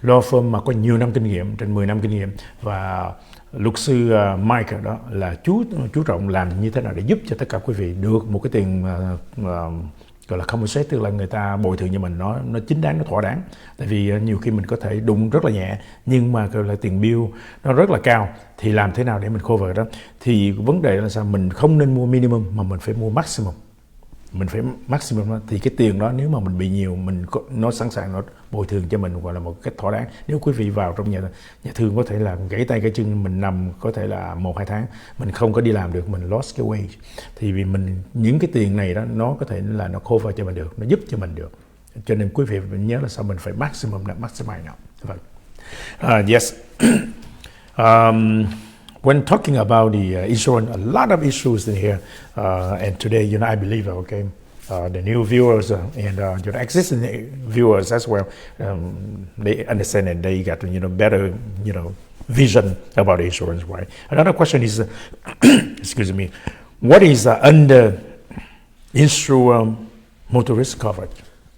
law firm mà có nhiều năm kinh nghiệm, trên 10 năm kinh nghiệm, và luật sư Mike đó là chú trọng làm như thế nào để giúp cho tất cả quý vị được một cái tiền gọi là compensate, tức là người ta bồi thường cho mình nó chính đáng, nó thỏa đáng. Tại vì nhiều khi mình có thể đụng rất là nhẹ nhưng mà gọi là tiền bill nó rất là cao, thì làm thế nào để mình cover đó? Thì vấn đề là sao? Mình không nên mua minimum mà mình phải mua maximum. Mình phải maximum đó. Thì cái tiền đó nếu mà mình bị nhiều, nó sẵn sàng nó bồi thường cho mình, gọi là một cách thỏa đáng. Nếu quý vị vào trong nhà thương có thể là gãy tay gãy chân, mình nằm có thể là 1-2 tháng mình không có đi làm được, mình lost cái wage, thì vì những cái tiền này đó nó có thể là nó cover cho mình được, nó giúp cho mình được. Cho nên quý vị phải nhớ là sao mình phải maximum, là maximize nào. Vâng. Yes. When talking about the insurance, a lot of issues in here, and today, I believe, okay, the new viewers and existing viewers as well, they understand and they got better vision about insurance, right? Another question is, excuse me, what is under insured motorist coverage?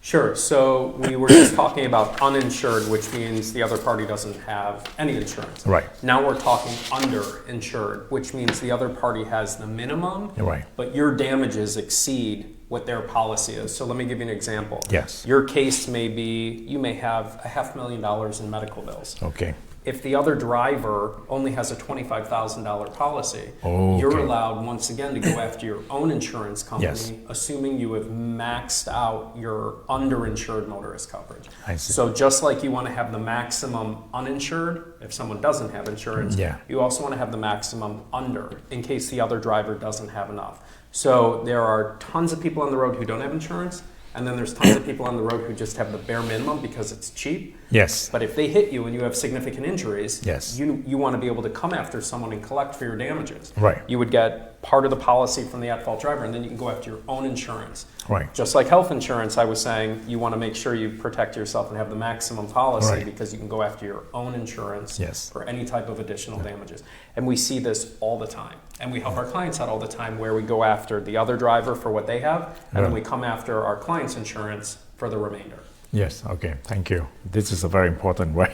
Sure. So we were just talking about uninsured, which means the other party doesn't have any insurance. Right. Now we're talking underinsured, which means the other party has the minimum, right, but your damages exceed what their policy is. So let me give you an example. Yes. Your case may be, you may have $500,000 in medical bills. Okay. If the other driver only has a $25,000 policy, okay, you're allowed once again to go after your own insurance company, yes, assuming you have maxed out your underinsured motorist coverage. I see. So just like you want to have the maximum uninsured, if someone doesn't have insurance, yeah, you also want to have the maximum under, in case the other driver doesn't have enough. So there are tons of people on the road who don't have insurance, and then there's tons of people on the road who just have the bare minimum because it's cheap. Yes. But if they hit you and you have significant injuries, yes, you want to be able to come after someone and collect for your damages. Right. You would get part of the policy from the at-fault driver, and then you can go after your own insurance. Right. Just like health insurance, I was saying, you want to make sure you protect yourself and have the maximum policy, right, because you can go after your own insurance, yes, for any type of additional damages. And we see this all the time. And we help our clients out all the time, where we go after the other driver for what they have, and then we come after our client's insurance for the remainder. Yes, okay, thank you. This is a very important way.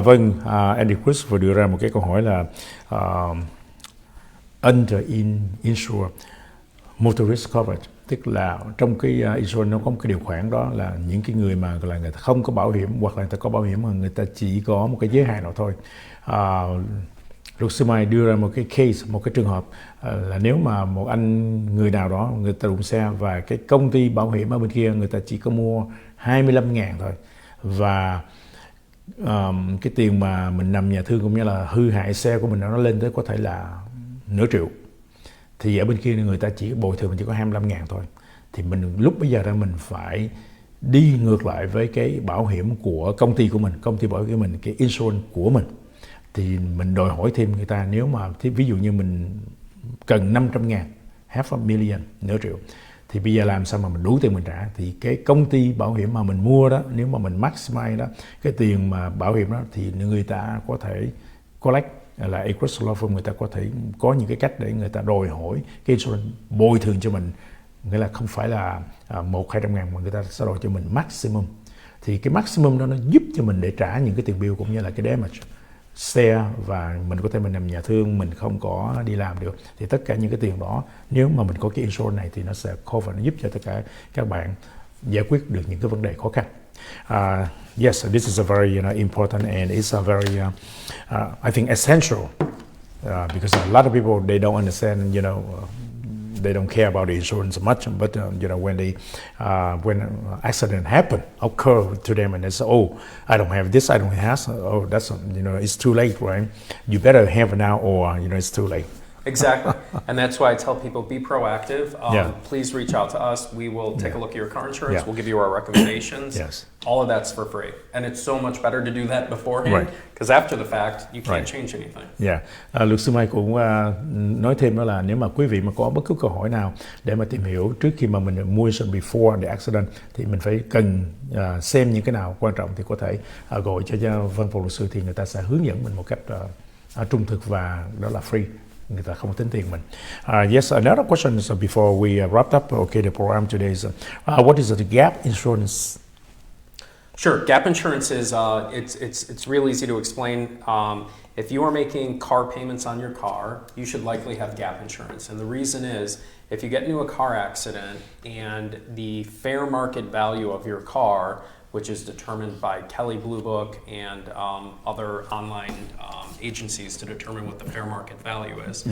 Vâng, Andy Chris vừa đưa ra một cái câu hỏi là uninsured motorist coverage, tức là trong cái insurance nó có một cái điều khoản đó là những cái người mà gọi là người ta không có bảo hiểm, hoặc là người ta có bảo hiểm mà người ta chỉ có một cái giới hạn nào thôi. Luật sư Mai đưa ra một cái case, một cái trường hợp là nếu mà một người nào đó người ta đụng xe và cái công ty bảo hiểm ở bên kia người ta chỉ có mua 25.000 thôi, và cái tiền mà mình nằm nhà thương cũng như là hư hại xe của mình nó lên tới có thể là nửa triệu, thì ở bên kia người ta chỉ bồi thường chỉ có 25.000 thôi. thì lúc bây giờ đó mình phải đi ngược lại với cái bảo hiểm của công ty của mình, công ty bảo hiểm của mình, cái insurance của mình. Thì mình đòi hỏi thêm người ta, nếu mà ví dụ như mình cần 500.000, half a million, nửa triệu, thì bây giờ làm sao mà mình đủ tiền mình trả. Thì cái công ty bảo hiểm mà mình mua đó, nếu mà mình maximize đó cái tiền mà bảo hiểm đó, thì người ta có thể collect, là Agruss Law Firm, người ta có thể có những cái cách để người ta đòi hỏi cái insurance bồi thường cho mình, nghĩa là không phải là 100-200 ngàn mà người ta sẽ đòi cho mình maximum. Thì cái maximum đó nó giúp cho mình để trả những cái tiền bill cũng như là cái damage xe, và mình có thể mình nằm nhà thương, mình không có đi làm được, thì tất cả những cái tiền đó nếu mà mình có cái insurance này thì nó sẽ cover, nó giúp cho tất cả các bạn giải quyết được những cái vấn đề khó khăn. Yes, this is a very important, and it's a very I think essential because a lot of people, they don't understand, they don't care about the insurance much, but when accident happen, occur to them, and they say, oh, I don't have this, I don't have, oh, that's it's too late, right? You better have it now, or it's too late. Exactly. And that's why I tell people, be proactive. Please reach out to us. We will take a look at your car insurance. We'll give you our recommendations. Yes. All of that's for free. And it's so much better to do that beforehand, because after the fact, you can't change anything. Luật sư Mike cũng nói thêm đó là nếu mà quý vị mà có bất cứ câu hỏi nào để mà tìm hiểu trước khi mà mình mua insurance before the accident, thì mình phải cần xem những cái nào quan trọng, thì có thể gọi cho văn phòng luật sư, thì người ta sẽ hướng dẫn mình một cách trung thực, và đó là free. Người ta không tính tiền mình. Yes, another question is before we wrap up the program today is what is the gap insurance? Sure, gap insurance is it's real easy to explain. If you are making car payments on your car, you should likely have gap insurance, and the reason is if you get into a car accident and the fair market value of your car, which is determined by Kelley Blue Book and other online agencies to determine what the fair market value is,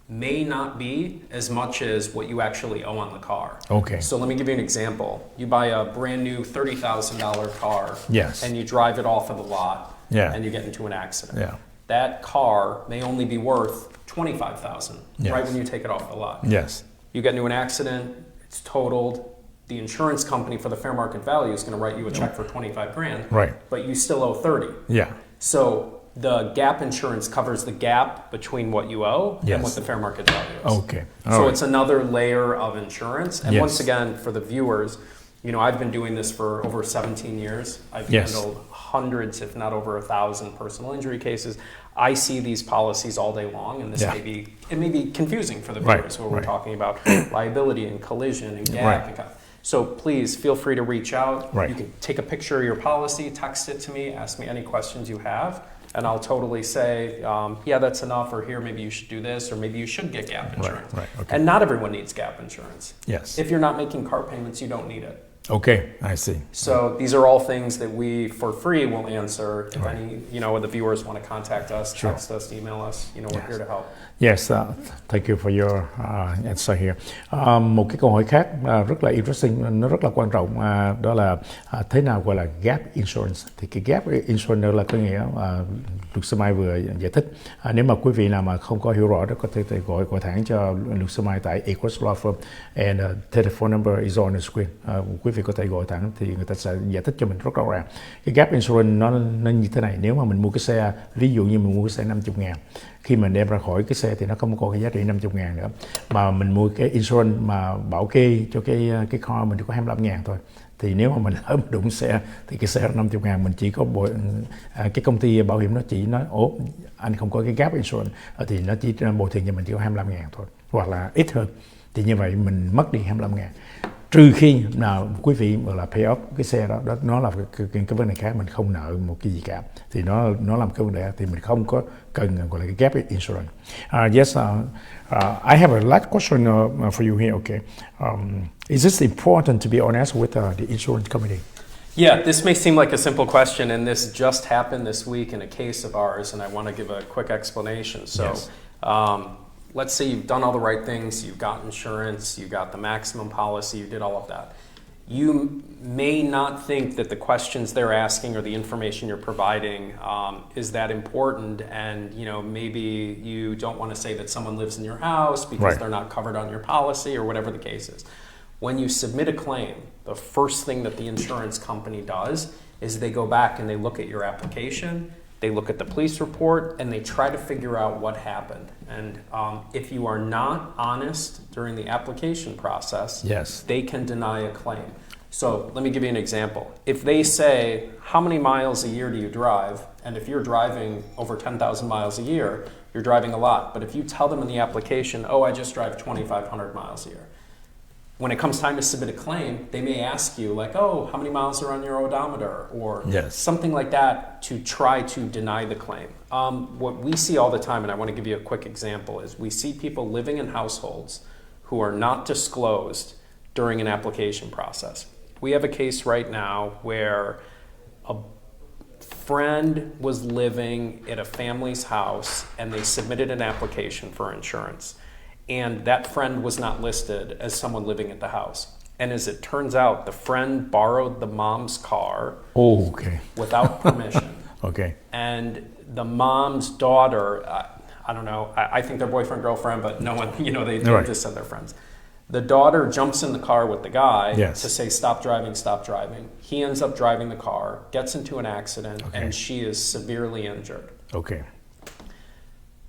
may not be as much as what you actually owe on the car. Okay. So let me give you an example. You buy a brand new $30,000 car, and you drive it off of the lot, and you get into an accident. That car may only be worth $25,000 right when you take it off the lot. Yes. You get into an accident, it's totaled. The insurance company for the fair market value is going to write you a check for 25 grand, but you still owe 30. So the gap insurance covers the gap between what you owe and what the fair market value is. Okay. So it's another layer of insurance. And once again, for the viewers, I've been doing this for over 17 years. I've handled hundreds, if not over 1,000 personal injury cases. I see these policies all day long, and this may be confusing for the viewers where we're talking about liability and collision and gap. So please feel free to reach out. You can take a picture of your policy, text it to me, ask me any questions you have, and I'll totally say, yeah, that's enough, or here, maybe you should do this, or maybe you should get gap insurance. And not everyone needs gap insurance. If you're not making car payments, you don't need it. Okay, I see. So these are all things that we, for free, will answer. If any, the viewers want to contact us, text us, email us, we're here to help. Yes, thank you for your answer here. Một cái câu hỏi khác rất là interesting, nó rất là quan trọng, đó là thế nào gọi là gap insurance. Thì cái gap insurance là có nghĩa luật sư Mai vừa giải thích. Nếu mà quý vị nào mà không có hiểu rõ đó, có thể gọi thẳng cho luật sư Mai tại Agruss Law Firm, and telephone number is on the screen. Quý vị có thể gọi thẳng thì người ta sẽ giải thích cho mình rất rõ ràng. Cái gap insurance nó như thế này. Nếu mà mình mua cái xe, ví dụ như mình mua cái xe 50.000, khi mình đem ra khỏi cái xe thì nó không có cái giá trị 50.000 nữa, mà mình mua cái insurance mà bảo kê cho cái car mình chỉ có 25.000 thôi. Thì nếu mà mình lỡ đụng xe thì cái xe 50.000 mình chỉ có cái công ty bảo hiểm nó chỉ nói anh không có cái gap insurance, thì nó chỉ bồi thường cho mình chỉ có 25.000 thôi, hoặc là ít hơn. Thì như vậy mình mất đi 25.000. Trừ khi nào quý vị là pay off cái xe đó nó là cái vấn đề khác, mình không nợ một cái gì cả, thì nó làm cái vấn đề thì mình không có cần gọi là cái gap insurance. Yes, I have a last question for you here. Okay, is this important to be honest with the insurance company? Yeah, this may seem like a simple question, and this just happened this week in a case of ours, and I want to give a quick explanation. So. Let's say you've done all the right things, you've got insurance, you got the maximum policy, you did all of that. You may not think that the questions they're asking or the information you're providing is that important, and maybe you don't want to say that someone lives in your house because they're not covered on your policy or whatever the case is. When you submit a claim, the first thing that the insurance company does is they go back and they look at your application, they look at the police report, and they try to figure out what happened. And if you are not honest during the application process, Yes. they can deny a claim. So let me give you an example. If they say, how many miles a year do you drive? And if you're driving over 10,000 miles a year, you're driving a lot. But if you tell them in the application, oh, I just drive 2,500 miles a year. When it comes time to submit a claim, they may ask you like, oh, how many miles are on your odometer? Or Yes. something like that to try to deny the claim. What we see all the time, and I want to give you a quick example, is we see people living in households who are not disclosed during an application process. We have a case right now where a friend was living at a family's house and they submitted an application for insurance. And that friend was not listed as someone living at the house. And as it turns out, the friend borrowed the mom's car Oh, okay. without permission. Okay. And the mom's daughter, I don't know, I think they're boyfriend, girlfriend, but no one, they Right. just said they're friends. The daughter jumps in the car with the guy Yes. to say, stop driving, stop driving. He ends up driving the car, gets into an accident, Okay. and she is severely injured. Okay.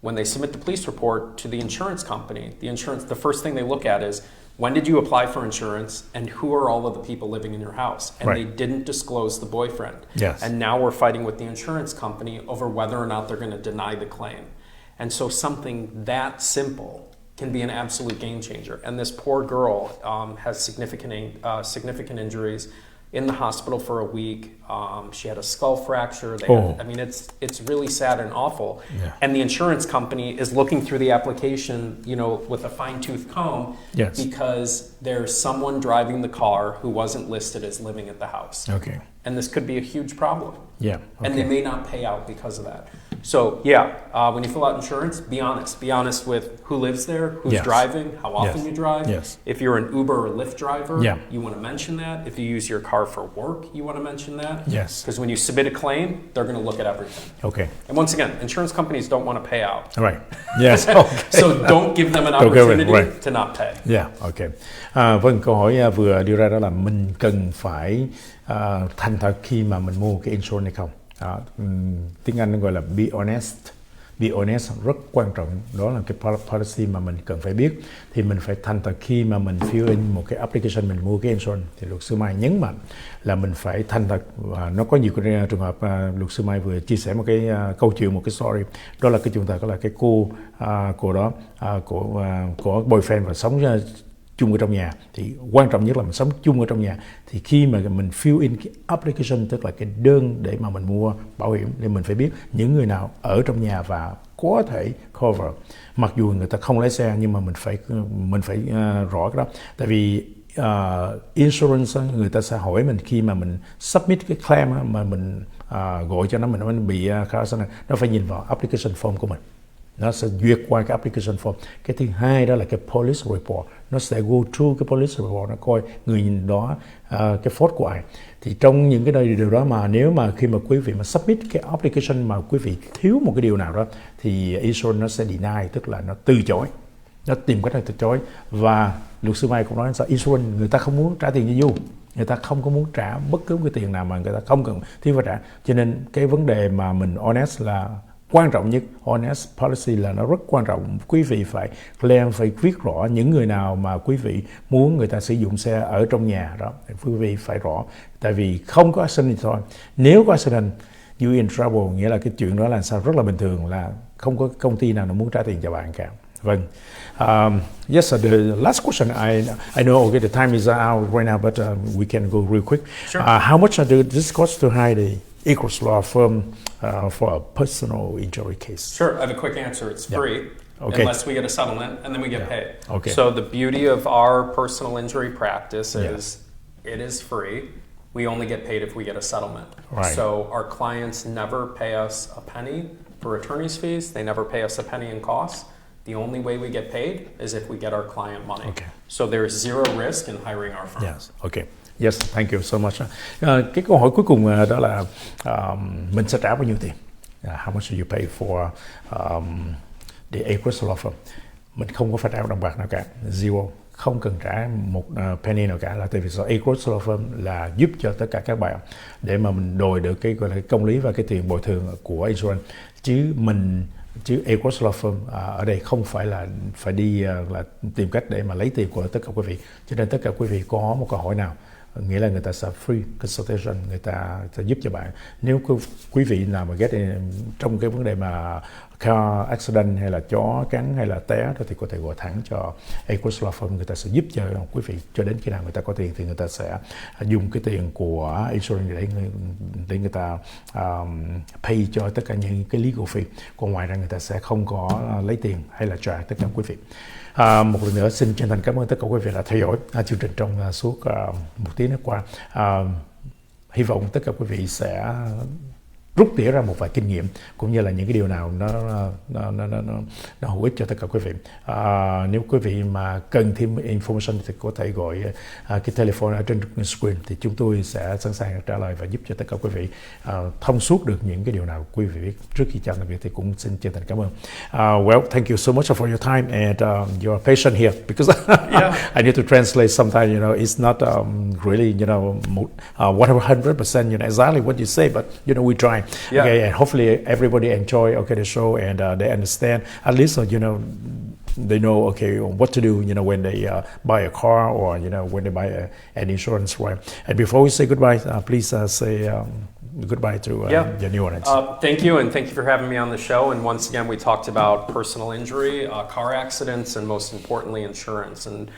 When they submit the police report to the insurance company, the first thing they look at is, when did you apply for insurance and who are all of the people living in your house? And Right. they didn't disclose the boyfriend. Yes. And now we're fighting with the insurance company over whether or not they're going to deny the claim. And so something that simple can be an absolute game changer. And this poor girl has significant injuries, in the hospital for a week. She had a skull fracture. It's really sad and awful. Yeah. And the insurance company is looking through the application, with a fine-tooth comb, Yes. because there's someone driving the car who wasn't listed as living at the house. Okay. And this could be a huge problem. Yeah. And they Okay. may not pay out because of that. So when you fill out insurance, be honest. Be honest with who lives there, who's Yes. driving, how often Yes. you drive. Yes. If you're an Uber or Lyft driver, Yeah. you want to mention that. If you use your car for work, you want to mention that. Yes. Because when you submit a claim, they're going to look at everything. Okay. And once again, insurance companies don't want to pay out. Right. Yes. Okay. So don't give them an Okay, opportunity right. to not pay. Yeah, okay. Vâng, câu hỏi vừa đưa ra đó là mình cần phải thành thật khi mà mình mua cái insurance hay không. Tiếng Anh gọi là be honest. Be honest rất quan trọng, đó là cái policy mà mình cần phải biết. Thì mình phải thành thật khi mà mình fill in một cái application mình mua cái insurance. Thì luật sư Mai nhấn mạnh là mình phải thành thật. Và nó có nhiều cái trường hợp luật sư Mai vừa chia sẻ một cái câu chuyện, một cái story. Đó là cái chúng ta có là cái cô đó của boyfriend và sống chung ở trong nhà. Thì quan trọng nhất là mình sống chung ở trong nhà. Thì khi mà mình fill in cái application, tức là cái đơn để mà mình mua bảo hiểm, thì mình phải biết những người nào ở trong nhà và có thể cover. Mặc dù người ta không lái xe, nhưng mà mình phải rõ cái đó. Tại vì insurance người ta sẽ hỏi mình khi mà mình submit cái claim mà mình gọi cho mình bị nó phải nhìn vào application form của mình. Nó sẽ duyệt qua cái application form. Cái thứ hai đó là cái police report. Nó sẽ go through cái police report, nó coi người nhìn đó cái fault của ai. Thì trong những cái điều đó mà nếu mà khi mà quý vị mà submit cái application mà quý vị thiếu một cái điều nào đó thì insurance nó sẽ deny, tức là nó từ chối. Nó tìm cách để từ chối. Và luật sư Mai cũng nói sao insurance người ta không muốn trả tiền cho du. Người ta không có muốn trả bất cứ cái tiền nào mà người ta không cần thiếu phải trả. Cho nên cái vấn đề mà mình honest là quan trọng nhất. Honest policy là nó rất quan trọng. Quý vị phải claim, phải viết rõ những người nào mà quý vị muốn người ta sử dụng xe ở trong nhà đó. Quý vị phải rõ. Tại vì không có accident thôi. Nếu có accident, you in trouble, nghĩa là cái chuyện đó là sao rất là bình thường, là không có công ty nào nó muốn trả tiền cho bạn cả. Vâng. Yes, sir, the last question, I know, okay, the time is out right now, but we can go real quick. Sure. How much does this cost to hire the Agruss law firm for a personal injury case? Sure, I have a quick answer. It's free. Okay. Unless we get a settlement, and then we get paid. Okay. So the beauty of our personal injury practice Yeah. is it is free. We only get paid if we get a settlement. Right. So our clients never pay us a penny for attorney's fees. They never pay us a penny in costs. The only way we get paid is if we get our client money. Okay. So there's zero risk in hiring our firm. Yes, okay. Yes, thank you so much. Cái câu hỏi cuối cùng đó là mình sẽ trả bao nhiêu tiền? How much do you pay for the Agruss law firm? Mình không có phải trả đồng bạc nào cả, zero, không cần trả một penny nào cả, là tại vì sao Agruss Law Firm là giúp cho tất cả các bạn để mà mình đòi được cái gọi là cái công lý và cái tiền bồi thường của insurance, chứ Agruss Law Firm ở đây không phải là phải đi là tìm cách để mà lấy tiền của tất cả quý vị. Cho nên tất cả quý vị có một câu hỏi nào, nghĩa là người ta sẽ free consultation, người ta sẽ giúp cho bạn. Nếu quý vị nào mà trong cái vấn đề mà car accident hay là chó cắn hay là té đó, thì có thể gọi thẳng cho Agruss Law Firm, người ta sẽ giúp cho quý vị cho đến khi nào người ta có tiền thì người ta sẽ dùng cái tiền của insurance để người ta pay cho tất cả những cái legal fee. Còn ngoài ra người ta sẽ không có lấy tiền hay là trả tất cả quý vị. Một lần nữa xin chân thành cảm ơn tất cả quý vị đã theo dõi chương trình trong suốt một tiếng nữa qua. Hy vọng tất cả quý vị sẽ rút tỉa ra một vài kinh nghiệm cũng như là những cái điều nào nó hữu ích cho tất cả quý vị. Nếu quý vị mà cần thêm information thì có thể gọi cái telephone ở trên screen, thì chúng tôi sẽ sẵn sàng trả lời và giúp cho tất cả quý vị thông suốt được những cái điều nào quý vị biết. Trước khi chào tạm biệt thì cũng xin chân thành cảm ơn. Well, thank you so much for your time and your patience here, because I need to translate sometimes, it's not really, 100%, exactly what you say, but, we try. Yeah. Okay, and hopefully everybody enjoy the show, and they understand, at least they know what to do when they buy a car, or when they buy an insurance, right? And before we say goodbye, please say goodbye to your new audience. Thank you, and thank you for having me on the show. And once again, we talked about personal injury, car accidents, and most importantly, insurance. And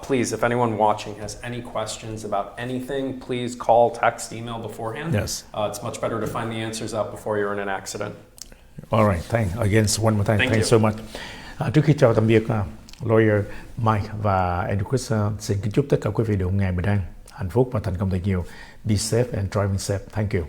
please, if anyone watching has any questions about anything, please call, text, email beforehand. Yes. It's much better to find the answers out before you're in an accident. All right. Again, one more time. Thank you you so much. Trước khi chào tạm biệt, lawyer Mike và Agruss xin kính chúc tất cả quý vị được một ngày bình an, hạnh phúc và thành công thật nhiều. Be safe and driving safe. Thank you.